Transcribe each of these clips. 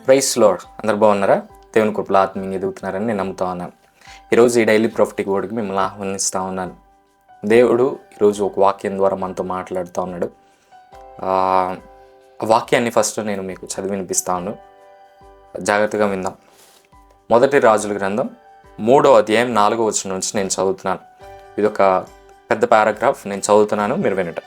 Price lord, అందరు బాగున్నారా? దేవుని కృపలో ఆత్మీయంగా ఎదుగుతున్నారని నేను నమ్ముతా ఉన్నాను. ఈరోజు ఈ డైలీ ప్రాఫిటిక్ వర్డ్కి మిమ్మల్ని ఆహ్వానిస్తూ ఉన్నాను. దేవుడు ఈరోజు ఒక వాక్యం ద్వారా మనతో మాట్లాడుతూ ఉన్నాడు. ఆ వాక్యాన్ని ఫస్ట్ నేను మీకు చదివి వినిపిస్తాను, జాగ్రత్తగా విందాం. మొదటి రాజుల గ్రంథం 3వ అధ్యాయం 4వ వచనం నుంచి నేను చదువుతున్నాను. ఇది ఒక పెద్ద పారాగ్రాఫ్, నేను చదువుతున్నాను, మీరు వినటం.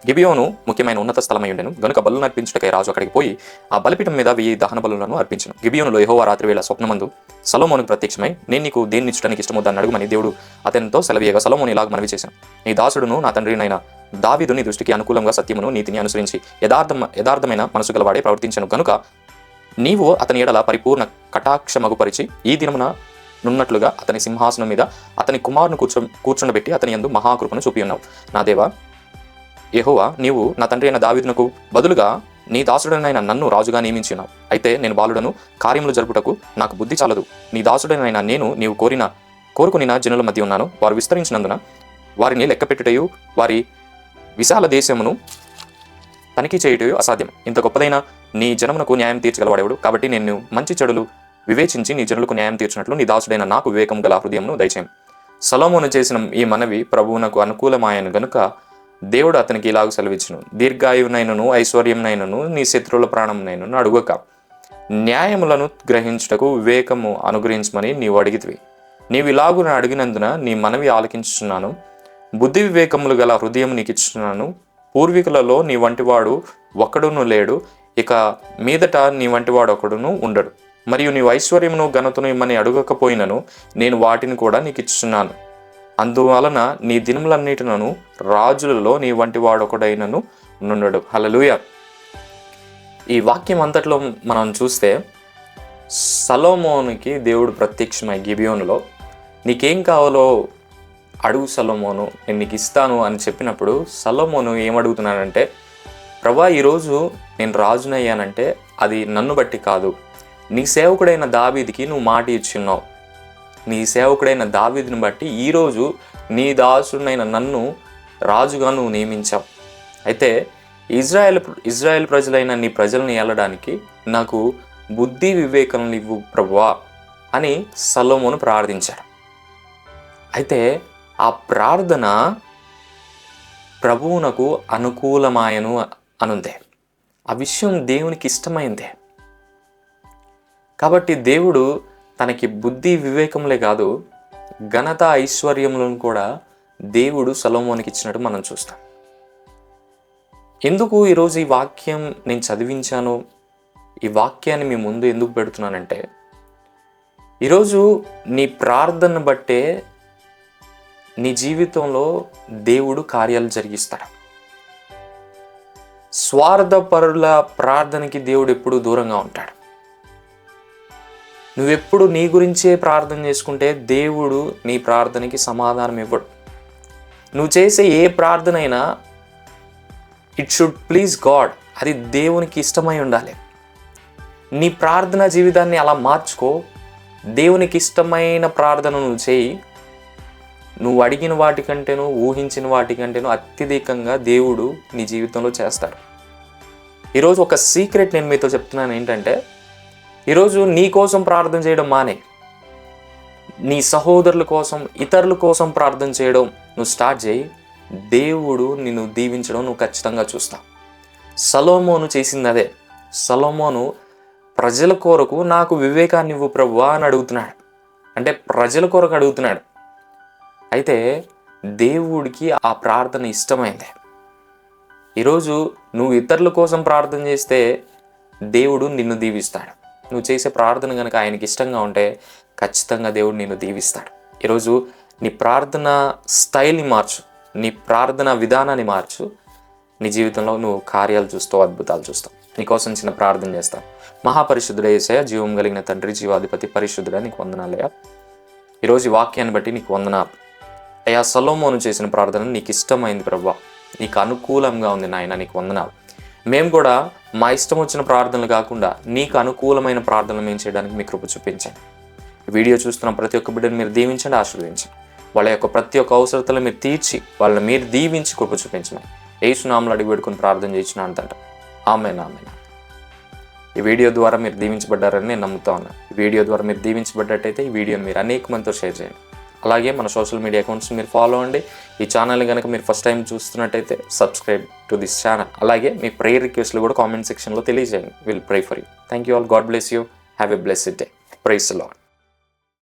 గిబియోను ముఖ్యమైన ఉన్నత స్థలమై ఉండెను గనుక బలులను అర్పించుటకై రాజు అక్కడికి పోయి ఆ బలిపీఠం మీద 1000 దహన బలులను అర్పించను. గిబియోనులో యెహోవా రాత్రి వేళ స్వప్నమందు సొలొమోనుకు ప్రత్యక్షమై, నేను నీకు దేన్ని ఇచ్చడానికి ఇష్టమొద్దని అడుగుమని దేవుడు అతనితో సెలవీయగా, సొలొమోను ఇలాగ మనవి చేశాను, నీ దాసుడును నా తండ్రినైన దావీదు నీ దృష్టికి అనుకూలంగా సత్యమును నీతిని అనుసరించి యథార్థమైన మనసు గలవాడే ప్రవర్తించను గనుక నీవు అతని ఎడల పరిపూర్ణ కటాక్షమగుపరిచి ఈ దినమున నున్నట్లుగా అతని సింహాసనం మీద అతని కుమారును కూర్చుండబెట్టి అతని యందు మహాకృపను చూపి ఉన్నావు. నా దేవా యెహోవా, నీవు నా తండ్రి అయిన దావీదునకు బదులుగా నీ దాసుడనైన నన్ను రాజుగా నియమించి ఉన్నావు. అయితే నేను బాలుడను, కార్యములు జరుపుటకు నాకు బుద్ధి చాలదు. నీ దాసుడనైన నేను నీవు కోరుకుని జనుల మధ్య ఉన్నాను. వారు విస్తరించినందున వారిని లెక్కపెట్టుటయు వారి విశాల దేశమును తనిఖీ చేయుటయు అసాధ్యం. ఇంత గొప్పదైన నీ జనమునకు న్యాయం తీర్చగలవాడేవాడు. కాబట్టి నేను మంచి చెడులు వివేచించి నీ జనులకు న్యాయం తీర్చినట్లు నీ దాసుడైన నాకు వివేకం గల హృదయమును దయచేయం. సొలొమోను చేసిన ఈ మనవి ప్రభువునకు అనుకూలమాయను గనుక దేవుడు అతనికి ఇలాగ సెలవిచ్చును, దీర్ఘాయువునైనను ఐశ్వర్యంనైనను నీ శత్రువుల ప్రాణమునైనను అడుగక న్యాయములను గ్రహించుటకు వివేకము అనుగ్రహించమని నీవు అడిగితివి. నీవు ఇలాగు అడిగినందున నీ మనవి ఆలకించుచున్నాను. బుద్ధి వివేకములు గల హృదయం నీకు ఇచ్చుచున్నాను. పూర్వీకులలో నీ వంటివాడు ఒక్కడును లేడు, ఇక మీదట నీ వంటివాడు ఒకడును ఉండడు. మరియు నీవు ఐశ్వర్యమును ఘనతను ఇమ్మని అడగకపోయినను నేను వాటిని కూడా నీకు ఇచ్చుచున్నాను. అందువలన నీ దినములన్నిటినను రాజులలో నీ వంటి వాడు ఒకడైనను నుండడు. హల్లెలూయా. ఈ వాక్యం అంతట్లో మనం చూస్తే సొలొమోనుకి దేవుడు ప్రత్యక్షమై గిబియోనులో నీకేం కావాలో అడుగు సొలొమోను, నేను నీకు ఇస్తాను అని చెప్పినప్పుడు సొలొమోను ఏమడుగుతున్నాడంటే, ప్రభా, ఈరోజు నేను రాజునయ్యానంటే అది నన్ను బట్టి కాదు, నీ సేవకుడైన దావీదుకి నువ్వు మాట ఇచ్చున్నావు. నీ సేవకుడైన దావీదుని బట్టి ఈరోజు నీ దాసుడైన నన్ను రాజుగా నువ్వు నియమించావు. అయితే ఇజ్రాయెల్ ప్రజలైన నీ ప్రజల్ని ఏలడానికి నాకు బుద్ధి వివేకం ఇవ్వు ప్రభువా అని సొలొమోను ప్రార్థించాడు. అయితే ఆ ప్రార్థన ప్రభువునకు అనుకూలమాయను అనుందే. ఆ విషయం దేవునికి ఇష్టమైందే. కాబట్టి దేవుడు తనకి బుద్ధి వివేకములే కాదు, ఘనత ఐశ్వర్యములను కూడా దేవుడు సొలొమోనుకి ఇచ్చినట్టు మనం చూస్తాం. ఎందుకు ఈరోజు ఈ వాక్యం నేను చదివించాను, ఈ వాక్యాన్ని మీ ముందు ఎందుకు పెడుతున్నానంటే, ఈరోజు నీ ప్రార్థన బట్టే నీ జీవితంలో దేవుడు కార్యాలు జరిగిస్తాడు. స్వార్థపరుల ప్రార్థనకి దేవుడు ఎప్పుడూ దూరంగా ఉంటాడు. నువ్వెప్పుడు నీ గురించే ప్రార్థన చేసుకుంటే దేవుడు నీ ప్రార్థనకి సమాధానం ఇవ్వడు. నువ్వు చేసే ఏ ప్రార్థన అయినా ఇట్ షుడ్ ప్లీజ్ గాడ్, అది దేవునికి ఇష్టమై ఉండాలి. నీ ప్రార్థన జీవితాన్ని అలా మార్చుకో. దేవునికి ఇష్టమైన ప్రార్థన నువ్వు చేయి. నువ్వు అడిగిన వాటికంటేనూ ఊహించిన వాటికంటేనూ అత్యధికంగా దేవుడు నీ జీవితంలో చేస్తాడు. ఈరోజు ఒక సీక్రెట్ నేను మీతో చెప్తున్నాను ఏంటంటే, ఈరోజు నీ కోసం ప్రార్థన చేయడం మానే, నీ సహోదరుల కోసం, ఇతరుల కోసం ప్రార్థన చేయడం నువ్వు స్టార్ట్ చేయి. దేవుడు నిన్ను దీవించడం నువ్వు ఖచ్చితంగా చూస్తావు. సొలొమోను చేసింది అదే. సొలొమోను ప్రజల కొరకు నాకు వివేకాన్ని ఇవ్వు ప్రభువా అని అడుగుతున్నాడు. అంటే ప్రజల కొరకు అడుగుతున్నాడు. అయితే దేవుడికి ఆ ప్రార్థన ఇష్టమైంది. ఈరోజు నువ్వు ఇతరుల కోసం ప్రార్థన చేస్తే దేవుడు నిన్ను దీవిస్తాడు. నువ్వు చేసే ప్రార్థన కనుక ఆయనకి ఇష్టంగా ఉంటే ఖచ్చితంగా దేవుడు నిన్ను దీవిస్తాడు. ఈరోజు నీ ప్రార్థన స్టైల్ని మార్చు, నీ ప్రార్థన విధానాన్ని మార్చు. నీ జీవితంలో నువ్వు కార్యాలు చూస్తావు, అద్భుతాలు చూస్తావు. నీకోసం చిన్న ప్రార్థన చేస్తావు. మహాపరిశుద్ధుడే యేసయ్య, జీవం కలిగిన తండ్రి, జీవాధిపతి, పరిశుద్ధుడా, నీకు వందనాలయ్యా. ఈరోజు ఈ వాక్యాన్ని బట్టి నీకు వందనాలు అయ్యా. సొలొమోను చేసిన ప్రార్థన నీకు ఇష్టమైంది ప్రభువా, నీకు అనుకూలంగా ఉంది నాయన, నీకు వందనాలు. మేము కూడా మా ఇష్టం వచ్చిన ప్రార్థనలు కాకుండా నీకు అనుకూలమైన ప్రార్థనలు మేము చేయడానికి మీ కృప చూపించండి. వీడియో చూస్తున్న ప్రతి ఒక్క బిడ్డను మీరు దీవించండి, ఆశీర్వదించండి. వాళ్ళ యొక్క ప్రతి ఒక్క అవసరతలు మీరు తీర్చి వాళ్ళని మీరు దీవించి కృప చూపించమని యేసు నామములో అడిగి పెట్టుకుని ప్రార్థన చేయించున్నాను తండ్రి. ఆమేన్, ఆమేన్. ఈ వీడియో ద్వారా మీరు దీవించబడ్డారని నేను నమ్ముతా ఉన్నాను. ఈ వీడియో ద్వారా మీరు దీవించబడ్డట్టయితే ఈ వీడియోని మీరు అనేక మందితో షేర్ చేయండి. అలాగే మన సోషల్ మీడియా అకౌంట్స్ మీరు ఫాలో అవ్వండి. ఈ ఛానల్ని కనుక మీరు ఫస్ట్ టైం చూస్తున్నట్టయితే సబ్స్క్రైబ్ టు దిస్ ఛానల్. అలాగే మీ ప్రేయర్ రిక్వెస్ట్లు కూడా కామెంట్ సెక్షన్లో తెలియజేయండి. Will pray for you. Thank you all. God bless you. Have a blessed day. Praise the lord.